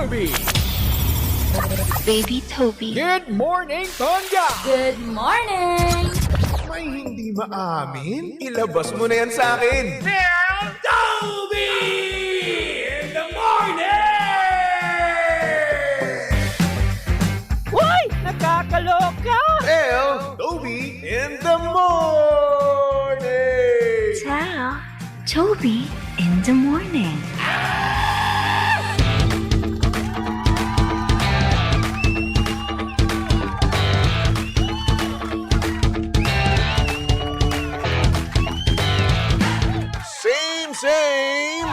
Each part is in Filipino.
Ruby. Baby Toby. Good morning, Tonga. Good morning! May hindi maamin? Ilabas mo na yan sa akin. Toby in the morning. Hoy! Nakakaloka! Tell Toby in the morning. Tell Toby in the morning. Same,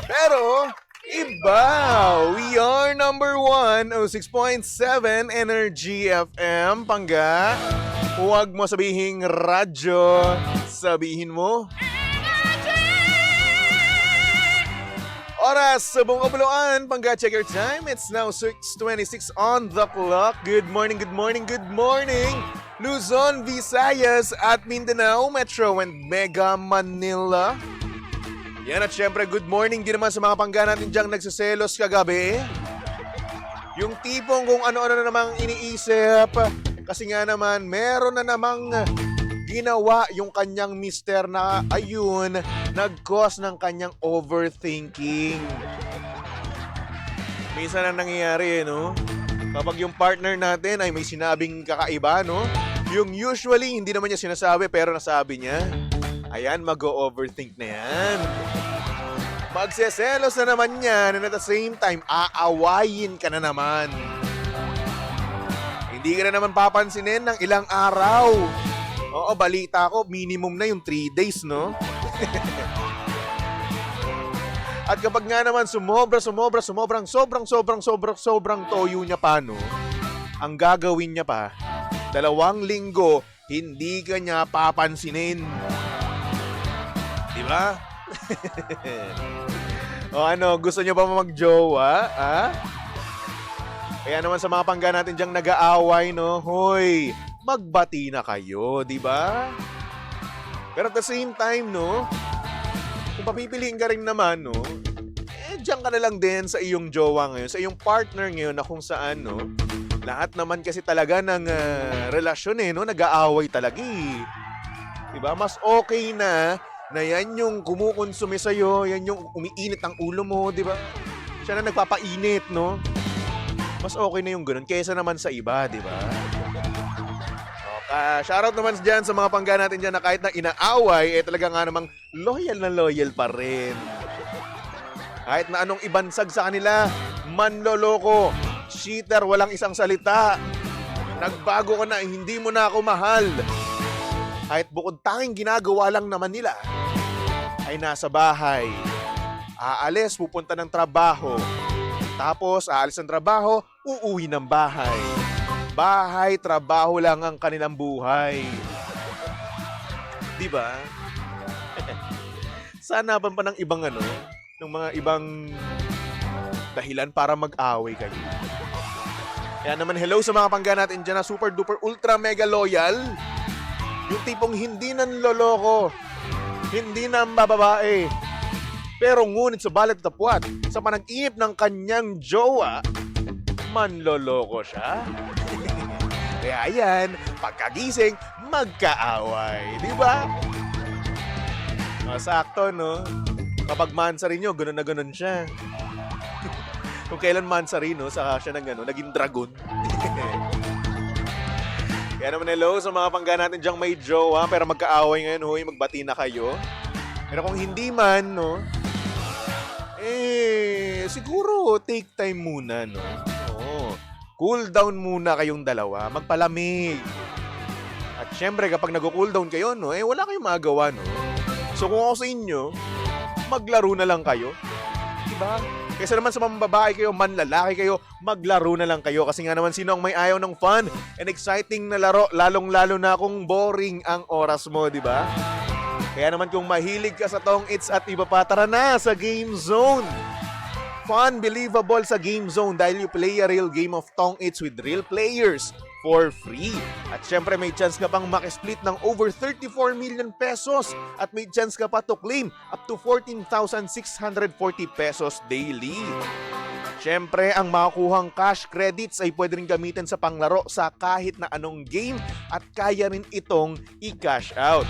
pero iba. We are number 1, 06.7 Energy FM, Pangga. Huwag mo sabihing radyo, sabihin mo oras sa buong kabuluan. Pangga, check your time. It's now 6:26 on the clock. Good morning, good morning, good morning. Luzon, Visayas at Mindanao, Metro and Mega Manila. Yan at syempre, good morning din naman sa mga pangga natin diyang nagsiselos kagabi. Yung tipong kung ano-ano na namang iniisip. Kasi nga naman, meron na namang ginawa yung kanyang mister na ayun, nag-cause ng kanyang overthinking. Minsan ang nangyayari, no? Kapag yung partner natin ay may sinabing kakaiba, no? Yung usually, hindi naman niya sinasabi pero nasabi niya. Ayan, mag-o-overthink na yan. Magseselos na naman yan and at the same time, aawayin ka na naman. Hindi ka na naman papansinin ng ilang araw. Oo, balita ko, minimum na yung 3 days, no? At kapag nga naman sobrang toyo niya pa, no? Ang gagawin niya pa, 2 linggo, hindi ka niya papansinin. Diba? O ano, gusto nyo ba mag-jowa? Ha? Kaya naman sa mga pangga natin diyang nag-aaway, no? Hoy, magbati na kayo, diba? Pero at the same time, no? Kung papipiliin ka rin naman, no? Diyan ka na lang din sa iyong jowa ngayon, sa iyong partner ngayon na kung saan, no? Lahat naman kasi talaga ng relasyon, no? Nag-aaway talaga, eh. Diba? Mas okay na yan yung kumukonsume sa'yo, yan yung umiinit ang ulo mo, di ba? Siya na nagpapainit, no? Mas okay na yung ganun kaysa naman sa iba, di ba? Okay, shoutout naman dyan sa mga pangga natin dyan na kahit na inaaway, talaga nga namang loyal na loyal pa rin. Kahit na anong ibansag sa kanila, manloloko, cheater, walang isang salita. Nagbago ka na, hindi mo na ako mahal. Kahit bukod tanging ginagawa lang naman nila ay nasa bahay. Aalis, pupunta ng trabaho. Tapos, aalis ng trabaho, uuwi ng bahay. Bahay, trabaho lang ang kanilang buhay. Diba? Sana pa ng ibang ng mga ibang dahilan para mag-away kayo. Kaya naman, hello sa mga pangga natin dyan na super duper ultra mega loyal. Yung tipong hindi nanloloko, hindi nambababae, pero ngunit sa balat tapuat, sa panag-inip ng kanyang jowa, manloloko siya. Kaya yan, pagkagising, magkaaway. Di ba? Sakto, no? Kapag mansari nyo, ganun na ganun siya. Kung kailan mansari, no? Saka siya naging dragon. Kaya naman hello sa mga pangga natin diyang may jowa pero magkaaway ngayon, hoy, magbati na kayo. Pero kung hindi man, no, siguro take time muna, no. Oo. Cool down muna kayong dalawa, magpalamig. At syempre kapag nag-cool down kayo, no, wala kayong magawa, no. So kung ako sa inyo, maglaro na lang kayo. Diba? Kaysa naman sa mambabae kayo, manlalaki kayo, maglaro na lang kayo. Kasi nga naman sino ang may ayaw ng fun and exciting na laro, lalong-lalo na kung boring ang oras mo, di ba? Kaya naman kung mahilig ka sa Tong Its at iba pa, tara na sa Game Zone. Fun, believable sa Game Zone dahil you play a real game of Tong Its with real players for free. At syempre may chance ka pang makisplit ng over 34 million pesos at may chance ka pa to claim up to 14,640 pesos daily. Siyempre, ang makukuhang cash credits ay pwede rin gamitin sa panglaro sa kahit na anong game at kaya rin itong i-cash out.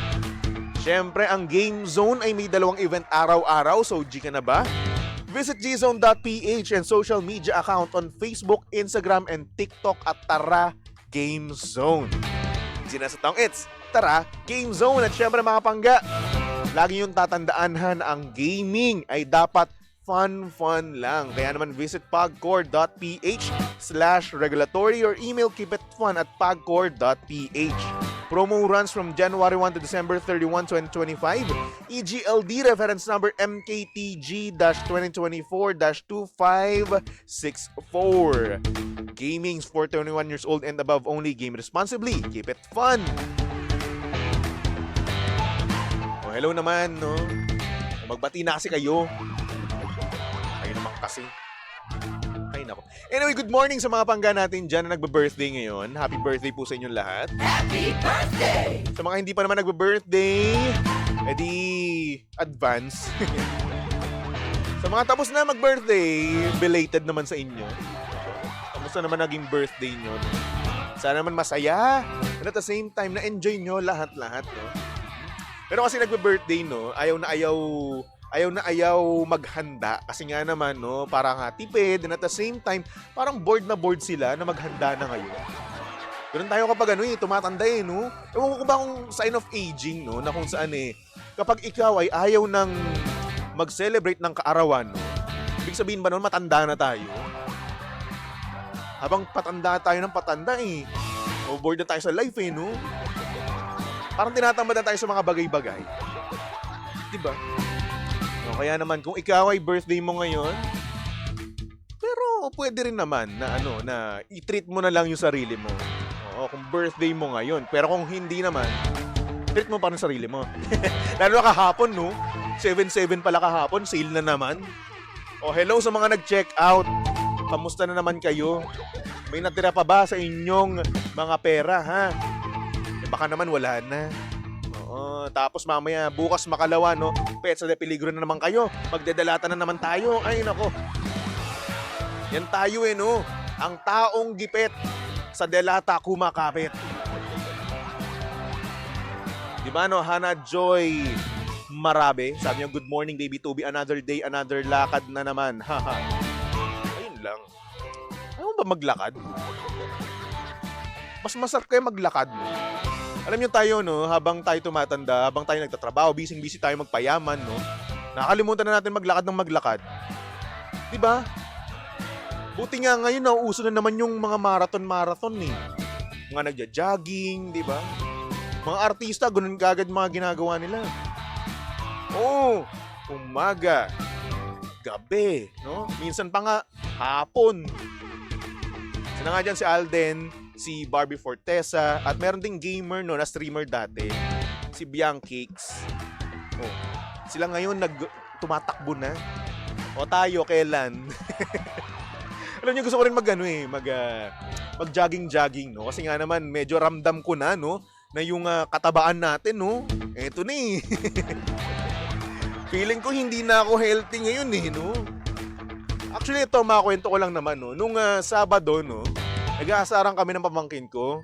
Siyempre, ang Game Zone ay may 2 event araw-araw, so G ka na ba? Visit gzone.ph and social media account on Facebook, Instagram, and TikTok at Tara Game Zone. Sinasatang it's Tara Game Zone. At syempre mga pangga, lagi yung tatandaan na ang gaming ay dapat fun lang. Kaya naman visit pagcore.ph/regulatory or email keepitfun@pagcore.ph. Promo runs from January 1 to December 31, 2025. EGLD reference number MKTG-2024-2564. Gaming's for 21 years old and above only. Game responsibly. Keep it fun. Oh, hello naman, no? Magbati na kasi kayo. Kayo naman kasi. Ay, nako. Anyway, good morning sa mga pangga natin dyan na nagbe-birthday ngayon. Happy birthday po sa inyong lahat. Happy birthday! Sa mga hindi pa naman nagbe-birthday, edi advance. Sa mga tapos na mag-birthday, belated naman sa inyo. Kamusta naman naging birthday nyo? Sana naman masaya. And at the same time, na-enjoy nyo lahat-lahat, no? Pero kasi nagbe-birthday, no, ayaw na ayaw maghanda kasi nga naman, no, parang tipid, and at the same time parang bored na bored sila na maghanda na ngayon. Ganun tayo kapag tumatanda no. Ewan ko ba kung sign of aging, no, na kung saan kapag ikaw ay ayaw nang mag-celebrate ng kaarawan, no, ibig sabihin ba nun matanda na tayo? Habang patanda tayo ng patanda o bored na tayo sa life no. Parang tinatamad na tayo sa mga bagay-bagay. Diba? No, kaya naman kung ikaw ay birthday mo ngayon, pero pwede rin naman na na i-treat mo na lang yung sarili mo. Oo, kung birthday mo ngayon. Pero kung hindi naman, treat mo pa rin sarili mo. Lalo na kahapon, no? 7-7 pala kahapon, sale na naman. O hello sa mga nag-check out. Kamusta na naman kayo? May natira pa ba sa inyong mga pera, ha? Baka naman wala na. Tapos mamaya bukas makalawa, no? Petsa de peligro na naman kayo. Magdedalata na naman tayo. Ay nako. Yan tayo no? Ang taong gipit sa delata kumakapit. Di ba no? Hana Joy Marabe. Sabi niya, good morning baby Toby. Another day, another lakad na naman. Haha. Ayun lang. Ayaw ba maglakad? Mas masarap kayo maglakad. Alam niyo tayo, no, habang tayo tumatanda, habang tayo nagtatrabaho, busy tayo magpayaman, no, nakakalimutan na natin maglakad ng maglakad. Diba? Buti nga ngayon, nauuso na naman yung mga marathon Mga nagja-jogging, diba? Mga artista, ganun kagad mga ginagawa nila. Oo, umaga, gabi, no? Minsan pa nga, hapon. Sina nga dyan si Alden, si Barbie Fortesa, at meron ding gamer no na streamer dati, si Biancakes. Oh, sila ngayon tumatakbo na. O tayo kailan? Alam niyo gusto ko rin mag-jogging no kasi nga naman medyo ramdam ko na no na yung katabaan natin no. Eto na Feeling ko hindi na ako healthy ngayon no. Actually ito makakwento ko lang naman no. Nung Sabado no, nag-aasaran kami ng pamangkin ko.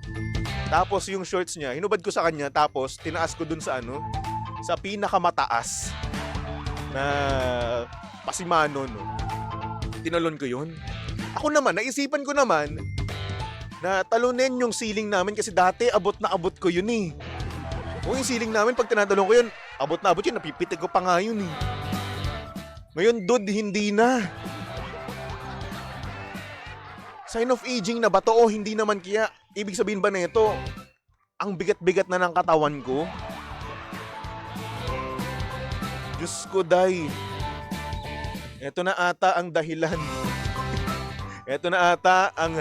Tapos yung shorts niya, hinubad ko sa kanya. Tapos tinaas ko dun sa sa pinakamataas na pasimano, no. Tinalon ko yun. Ako naman, naisipan ko naman na talunin yung ceiling namin kasi dati abot na abot ko yun O yung ceiling namin, pag tinatalon ko yun, abot na abot yun, napipitig ko pa nga yun Ngayon, dude, hindi na. Sign of aging na ba to o hindi naman kaya? Ibig sabihin ba na ito, ang bigat-bigat na ng katawan ko? Diyos ko, day. Ito na ata ang dahilan. Ito na ata ang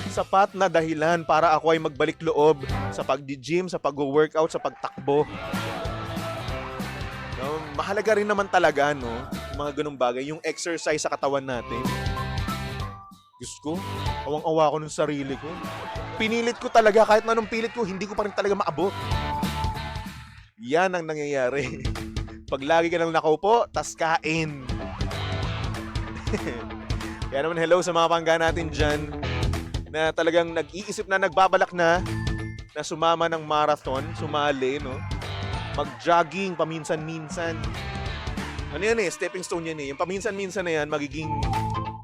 sapat na dahilan para ako ay magbalik loob sa pag-gym, sa pag-workout, sa pagtakbo. No, mahalaga rin naman talaga, no? Yung mga ganung bagay, yung exercise sa katawan natin. Diyos ko, awang-awa ko ng sarili ko. Pinilit ko talaga, kahit na anong pilit ko, hindi ko pa rin talaga maabot. Yan ang nangyayari. Pag lagi ka lang nakaupo, tas kain. Kaya naman hello sa mga pangga natin dyan na talagang nag-iisip na, nagbabalak na sumama ng marathon, sumali, no? Mag-jogging paminsan-minsan. Ano yan eh, stepping stone yan eh. Yung paminsan-minsan na yan, magiging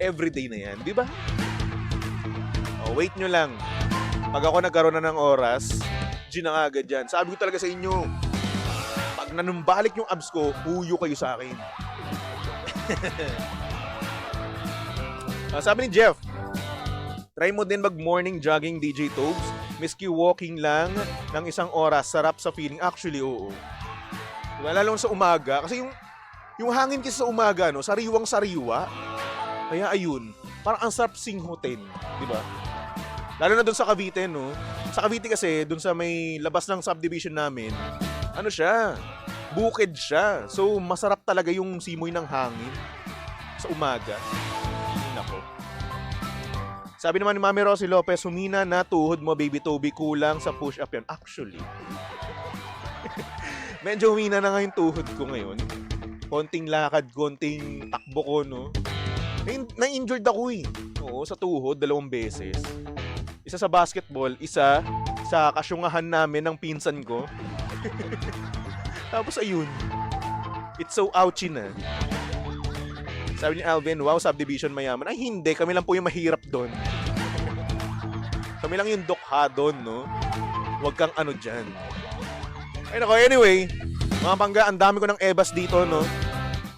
everyday na yan, di ba? Oh, wait nyo lang. Pag ako nagkaroon na ng oras, G na agad dyan. Sabi ko talaga sa inyo, pag nanumbalik yung abs ko, huyo kayo sa akin. Sabi ni Jeff, try mo din mag-morning jogging, DJ Tobes. Miski walking lang ng 1 oras, sarap sa feeling. Actually, oo. Diba? Lalo sa umaga. Kasi yung hangin kasi sa umaga, no, sariwang-sariwa. Kaya ayun, parang ang sarap singhutin. Diba? Lalo na dun sa Cavite, no? Sa Cavite kasi, dun sa may labas ng subdivision namin, ano siya? Bukid siya. So, masarap talaga yung simoy ng hangin sa umaga. Nako. Sabi naman ni Mami Rosie Lopez, humina na tuhod mo, baby Toby, kulang sa push-up yan. Actually, medyo humina na nga yung tuhod ko ngayon. Konting lakad, konting takbo ko, no? Na-injured ako eh. Oo, sa tuhod, 2 beses. Isa sa basketball, isa sa kasyungahan namin ng pinsan ko. Tapos ayun, it's so ouchy na. Sabi ni Alvin, wow, subdivision mayaman. Ay hindi, kami lang po yung mahirap doon. Kami lang yung dokha doon, no? Huwag kang ano dyan. Ay nako, anyway, mga pangga, ang dami ko ng ebas dito, no?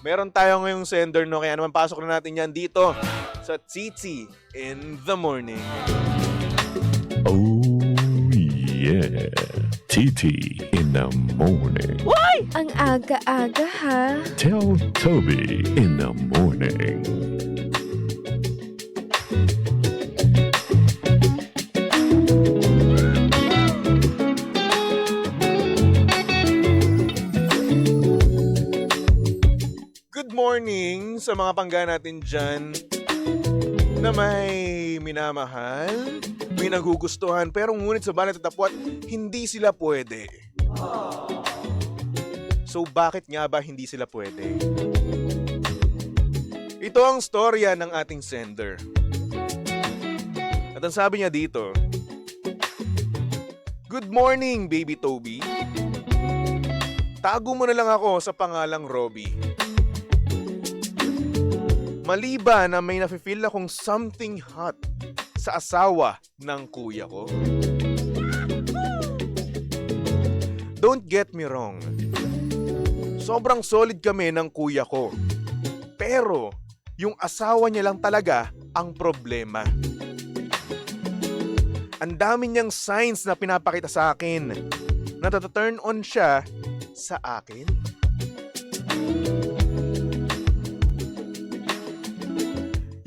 Meron tayo ngayong sender, no? Kaya naman pasok na natin yan dito sa Titi in the Morning. Oh yeah, Titi in the Morning. Ang aga-aga ha. Tell Toby in the morning. Good morning sa mga pangga natin dyan na may minamahal, may nagugustuhan, pero ngunit sa balat at tapwat, hindi sila pwede. So bakit nga ba hindi sila pwede? Ito ang storya ng ating sender. At ang sabi niya dito, good morning, baby Toby. Tago mo na lang ako sa pangalang Robbie. Maliban na may nafe-feel akong something hot sa asawa ng kuya ko. Don't get me wrong. Sobrang solid kami ng kuya ko. Pero, yung asawa niya lang talaga ang problema. Ang dami niyang signs na pinapakita sa akin na turn on siya sa akin.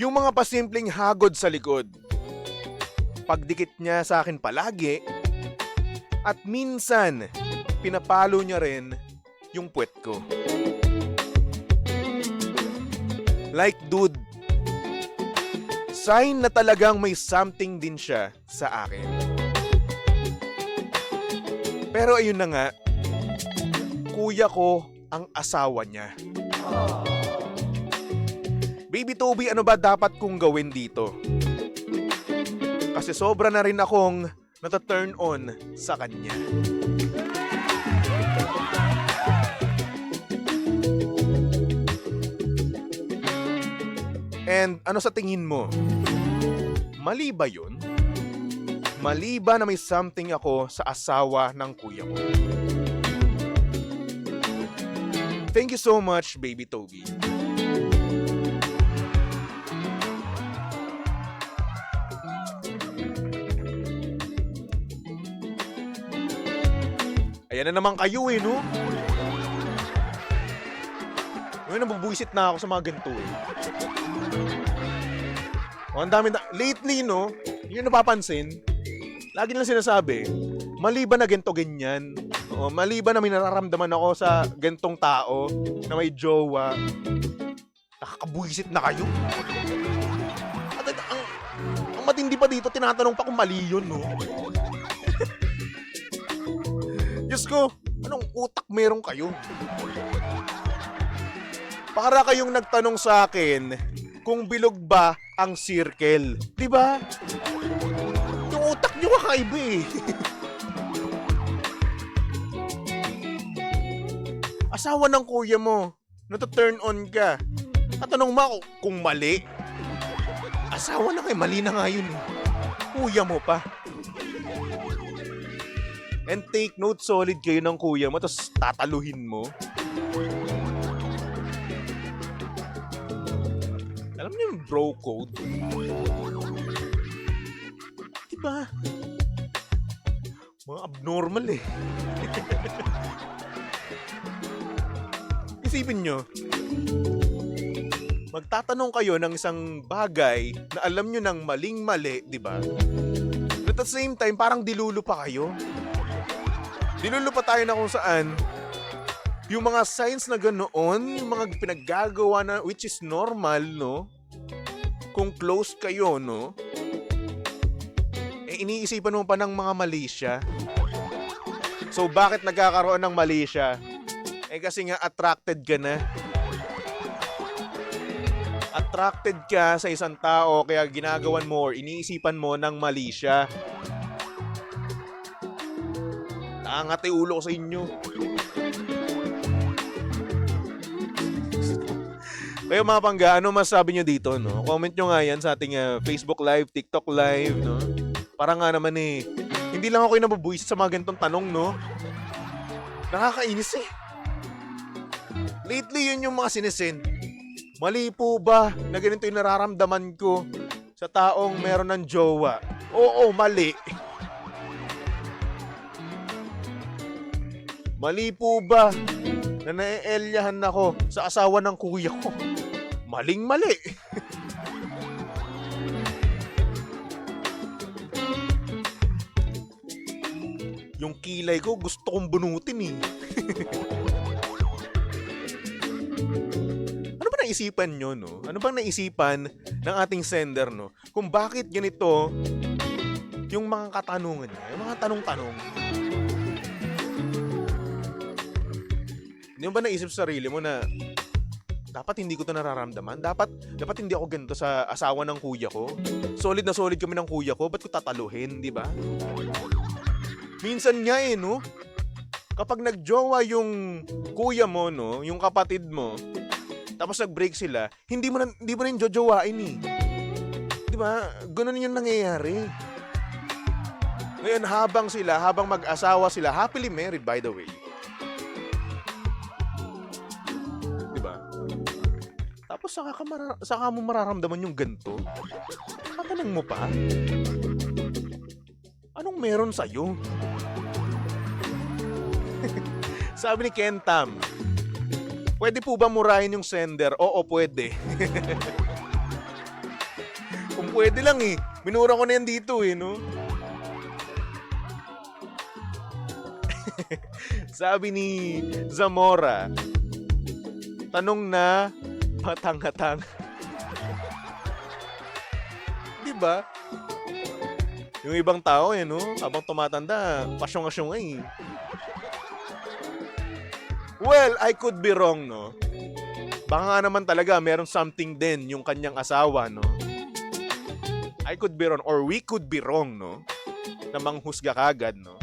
Yung mga pasimpleng hagod sa likod. Pagdikit niya sa akin palagi. At minsan, pinapalo niya rin yung puwet ko. Like dude, sign na talagang may something din siya sa akin. Pero ayun na nga, kuya ko ang asawa niya. Baby Toby, ano ba dapat kong gawin dito? Kasi sobra na rin akong nata-turn on sa kanya. And ano sa tingin mo? Mali ba yun? Mali ba na may something ako sa asawa ng kuya ko? Thank you so much, baby Toby. Ayan na naman kayo eh, no? Ngayon, nabubuisit na ako sa mga ganito eh. Oh, ang dami na... Lately, no? Yun napapansin. Lagi nilang sinasabi, mali ba na ganito ganyan? O, mali ba na may nararamdaman ako sa gantong tao na may jowa? Nakakabuisit na kayo. At ang matindi pa dito, tinatanong pa kung mali yun, no? Diyos ko, anong utak meron kayo? Para kayong nagtanong sa akin kung bilog ba ang circle. Di ba? Yung utak nyo kakaiba eh. Asawa ng kuya mo, nato-turn on ka. Tatanong mo ako kung mali. Asawa na kayo, mali na nga yun. Kuya mo pa. And take note, solid kayo ng kuya mo, tapos tataluhin mo. Alam niyo yung bro code? Diba? Mga abnormal eh. Isipin nyo, magtatanong kayo ng isang bagay na alam nyo ng maling-mali, di ba? But at the same time, parang dilulo pa kayo. Dilulo pa tayo na kung saan yung mga signs na ganoon, yung mga pinaggagawa na which is normal, no? Kung close kayo, no? Eh, iniisipan mo pa ng mga mali siya. So, bakit nagkakaroon ng mali siya? Eh, kasi nga attracted ka na. Attracted ka sa isang tao, kaya ginagawan mo or iniisipan mo ng mali siya. Nakangati ulo ko sa inyo. Kayo mga pangga, ano masasabi nyo dito, no? Comment nyo nga yan sa ating Facebook Live, TikTok Live, no? Para nga naman eh, hindi lang ako yung nabubuisit sa mga ganitong tanong, no? Nakakainis eh. Lately, yun yung mga sinesend. Mali po ba na ganito yung nararamdaman ko sa taong meron ng jowa? Oo, mali. Mali po ba na naeelyahan ako sa asawa ng kuya ko? Maling-mali. Yung kilay ko gusto kong bunutin eh. Ano ba naisipan nyo, no? Ano bang naisipan ng ating sender, no? Kung bakit ganito yung mga katanungan niya, yung mga tanong-tanong. Hindi mo ba naisip sa sarili mo na dapat hindi ko to nararamdaman? Dapat hindi ako ganito sa asawa ng kuya ko? Solid na solid kami ng kuya ko, ba't ko tataluhin, di ba? Minsan nga eh, no? Kapag nagjowa yung kuya mo, no? Yung kapatid mo, tapos nag-break sila, hindi mo na yung jojowain eh. Di ba? Ganun yung nangyayari. Ngayon, habang mag-asawa sila, happily married by the way. Di ba? Tapos saka mo mararamdaman yung ganito. Tatanong mo pa? Anong meron sa'yo? Sabi ni Kentam, pwede po ba murahin yung sender? Oo, pwede. Kung pwede lang eh. Minura ko na yan dito eh, no? Sabi ni Zamora, tanong na patang-hatang. Diba? Yung ibang tao eh, no? Habang tumatanda, pasyong-asyong eh. Well, I could be wrong, no? Baka nga naman talaga meron something din yung kanyang asawa, no? I could be wrong or we could be wrong, no? Na manghusga kagad, no?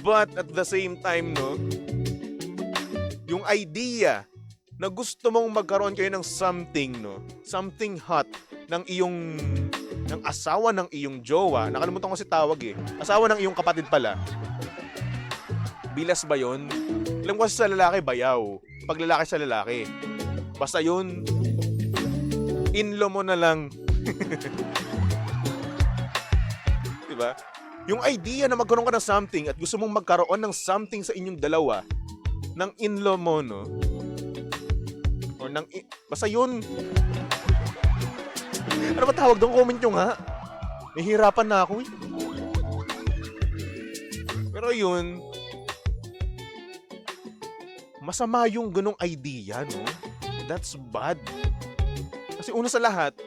But at the same time, no? Yung idea na gusto mong magkaroon kayo ng something, no? Something hot ng asawa ng iyong jowa. Nakalimutan ko si tawag eh. Asawa ng iyong kapatid pala. Bilas ba yun? Alam ko sa lalaki, bayaw. Pag lalaki sa lalaki. Basta yun, in-law mo na lang. Diba? Yung idea na magkaroon ka ng something at gusto mong magkaroon ng something sa inyong dalawa ng in-law mo, no? Or basta yun. Ano ba tawag doon? Comment nyo nga. Nahihirapan na ako eh. Pero yun, masama yung ganong idea, no? That's bad. Kasi una sa lahat,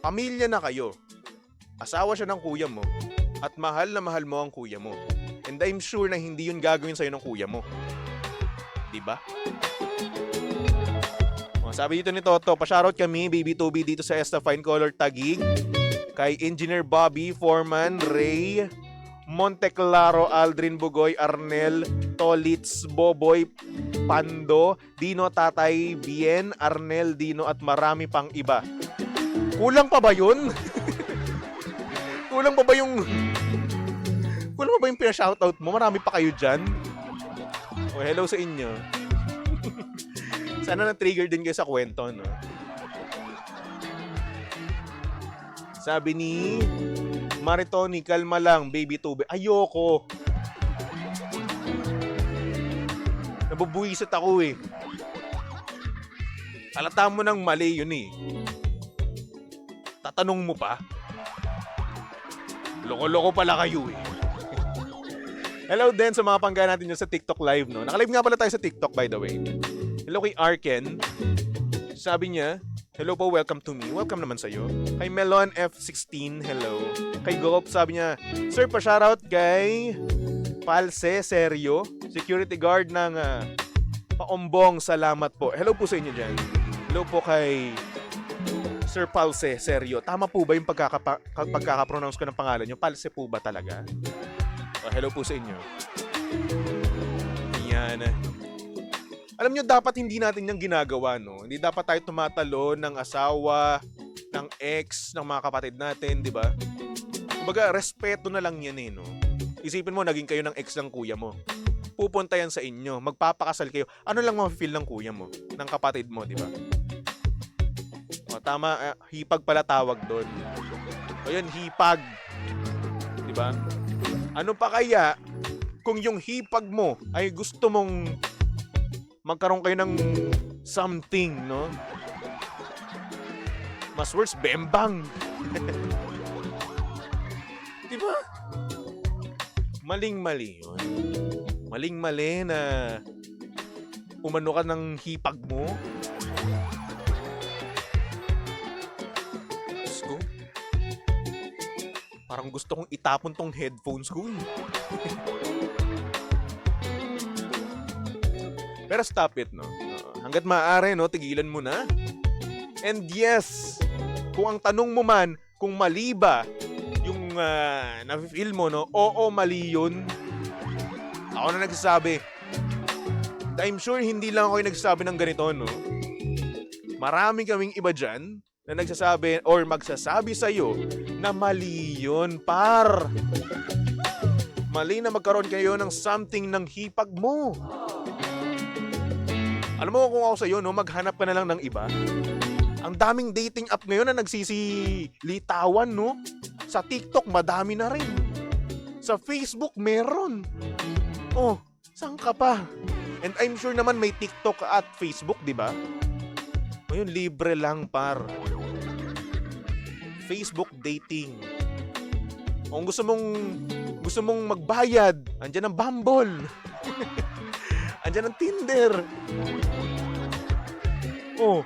pamilya na kayo. Asawa siya ng kuya mo. At mahal na mahal mo ang kuya mo. And I'm sure na hindi yun gagawin sa'yo ng kuya mo. Diba? Sabi dito ni Toto, pa-shoutout kami, Baby Toby, dito sa Esta Fine Color Taguig. Kay Engineer Bobby, Foreman, Ray, Monteclaro, Aldrin Bugoy, Arnel, Tolitz, Boboy, Pando, Dino, Tatay, Bien, Arnel, Dino at marami pang iba. Kulang pa ba yun? Kulang pa ba yung pina-shoutout mo? Marami pa kayo dyan. Oh, hello sa inyo. Sana na-trigger din kayo sa kwento, no? Sabi ni Maritoni, kalma lang, Baby Tube. Ayoko. Nabubuisit ako eh. Halata mo ng mali yun eh. Tatanong mo pa? Loko-loko pala kayo eh. Hello din sa mga pangga natin dyan sa TikTok live, no? Nakalive nga pala tayo sa TikTok, by the way. Hello kay Arken. Sabi niya, hello po, welcome to me. Welcome naman sa'yo. Kay Melon F16, hello. Kay Gulp, sabi niya, sir, pa-shoutout kay Palse Seryo, security guard ng Paombong, salamat po. Hello po sa inyo dyan. Hello po kay Sir Palse Seryo. Tama po ba yung pagkakapronounce ko ng pangalan nyo? Palse po ba talaga? Oh, hello po sa inyo. Yan. Alam nyo, dapat hindi natin yung ginagawa, no? Hindi dapat tayo tumatalo ng asawa, ng ex, ng mga kapatid natin, di ba? Kumbaga, respeto na lang yan eh, no? Isipin mo, naging kayo ng ex ng kuya mo. Pupunta yan sa inyo, magpapakasal kayo. Ano lang ma-feel ng kuya mo, ng kapatid mo, di ba? O, tama, hipag pala tawag doon. O yun, hipag. Di ba? Ano pa kaya kung yung hipag mo ay gusto mong magkaroon kayo ng something, no? Mas worse, bembang. Diba? Maling-mali yun. Maling-mali na umano ka ng hipag mo. Diyos ko. Parang gusto kong itapon tong headphones ko eh. Pero stop it, no? Hanggat maaari, no? Tigilan mo na. And yes, kung ang tanong mo man, kung mali ba yung na-feel mo, no? Oo, mali yun. Ako na nagsasabi. I'm sure hindi lang ako yung nagsasabi ng ganito, no? Marami kaming iba dyan na nagsasabi or magsasabi sa'yo na mali yun, par. Mali na magkaroon kayo ng something ng hipag mo. Alam mo kung ako sa'yo, no, maghanap ka na lang ng iba. Ang daming dating app ngayon na nagsisilitawan, no? Sa TikTok, madami na rin. Sa Facebook, meron. Oh, saan ka pa? And I'm sure naman may TikTok at Facebook, di ba? Ngayon, libre lang, par. Facebook dating. Kung gusto mong magbayad, andyan ang Bumble. Andyan ang Tinder. Oh.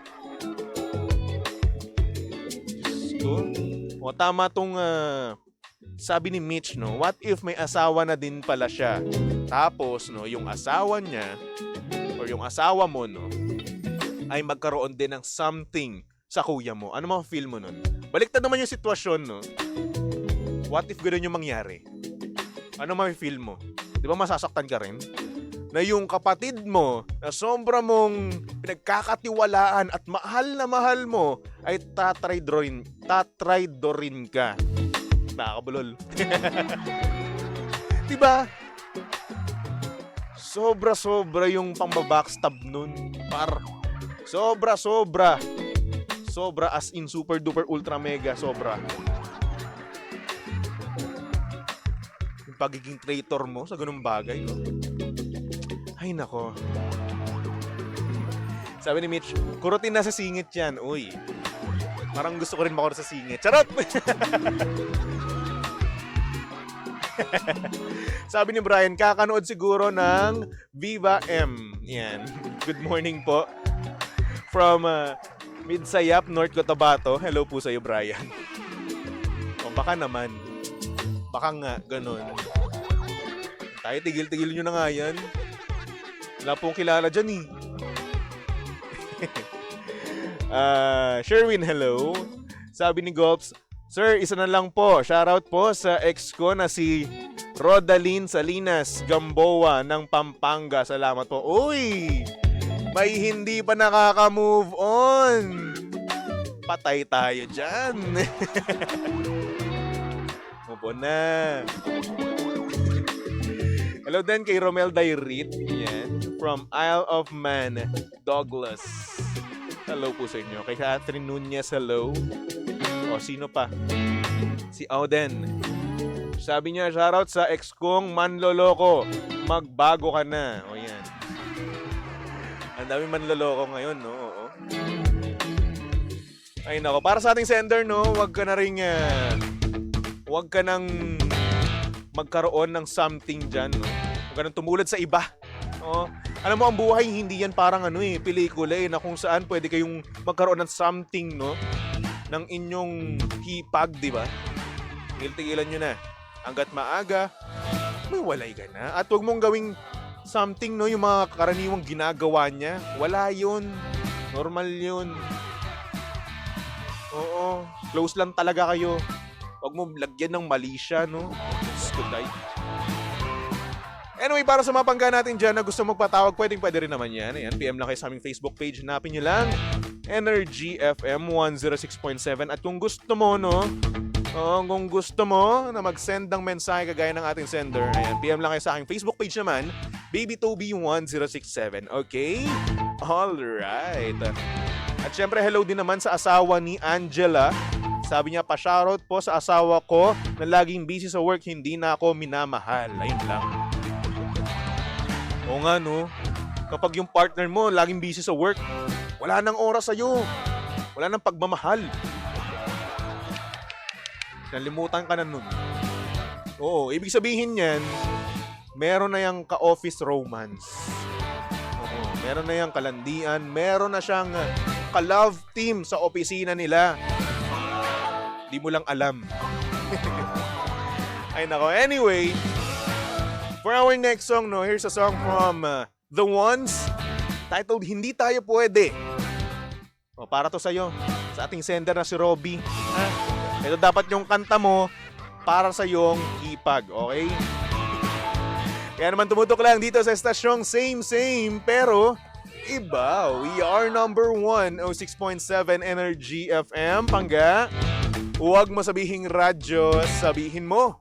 O, tama tong sabi ni Mitch, no? What if may asawa na din pala siya? Tapos, no, yung asawa niya or yung asawa mo, no, ay magkaroon din ng something sa kuya mo. Ano mga feel mo nun? Baliktad naman yung sitwasyon, no? What if gano'n yung mangyari? Ano mga feel mo? Di ba masasaktan ka rin? Na yung kapatid mo na sombra mong pinagkakatiwalaan at mahal mo ay tatraydorin ka. Nakakabulol. Diba? Sobra-sobra yung pambabackstab nun. Par. Sobra-sobra. Sobra as in super duper ultra mega sobra. Yung pagiging traitor mo sa ganung bagay, no? Ay, nako. Sabi ni Mitch, kurutin na sa singit yan. Uy, parang gusto ko rin makurot sa singit. Charot! Sabi ni Brian, kakanood siguro ng Viva M. Yan. Good morning po. From Midsayap, North Cotabato. Hello po sa'yo, Brian. O, baka naman. Baka nga, ganun. Tayo, tigil-tigil nyo na nga yan. Wala pong kilala dyan eh. Sherwin, hello. Sabi ni Golps, Sir, isa na lang po. Shoutout po sa ex ko na si Rodaline Salinas Gamboa ng Pampanga. Salamat po. Uy! May hindi pa nakaka-move on. Patay tayo dyan. Move on na. Hello din kay Romel Dairit. Yan. From Isle of Man, Douglas. Hello po sa inyo. Kay Catherine Nunez, hello. O, sino pa? Si Auden. Sabi niya, shoutout sa ex kong manloloko. Magbago ka na. O, yan. Ang dami manloloko ngayon, no? Oo. Ay, nako. Para sa ating sender, no? Huwag ka na rin, huwag ka nang magkaroon ng something dyan, no? Huwag ka nang tumulad sa iba. Oo. Alam mo, ang buhay, hindi yan parang pelikula na kung saan pwede kayong magkaroon ng something, no? Ng inyong hipag, di ba? Tigilan nyo na. Hanggat maaga, may walay ka na. At huwag mong gawing something, no? Yung mga karaniwang ginagawa niya. Wala yun. Normal yun. Oo. Close lang talaga kayo. Huwag mo lagyan ng mali siya, no? Good. Anyway, para sa mga pangga natin dyan na gusto magpatawag, pwede rin naman yan. Ayan, PM lang kayo sa aming Facebook page. Hanapin nyo lang, Energy FM 106.7. At kung gusto mo, no? Kung gusto mo na mag-send ng mensahe kagaya ng ating sender, ayan, PM lang kayo sa aking Facebook page naman, BabyToby1067. Okay? Alright. At syempre, hello din naman sa asawa ni Angela. Sabi niya, pa-shoutout po sa asawa ko na laging busy sa work, hindi na ako minamahal. Ayun lang. Oo nga, no? Kapag yung partner mo laging busy sa work, wala nang oras sa'yo. Wala nang pagmamahal. Nalimutan ka na nun. Oo, ibig sabihin yan, meron na yung ka-office romance. Oo, meron na yung kalandian, meron na siyang ka-love team sa opisina nila. Di mo lang alam. Ay nako, anyway, for our next song, no, here's a song from The Ones, titled Hindi Tayo Pwede. O, para to sa'yo, sa ating sender na si Robby. Ito dapat yung kanta mo para sa yung hipag, okay? Kaya naman tumutok lang dito sa estasyong same, pero iba. We are number 1, 06.7 Energy FM. Pangga, huwag mo sabihing radyo, sabihin mo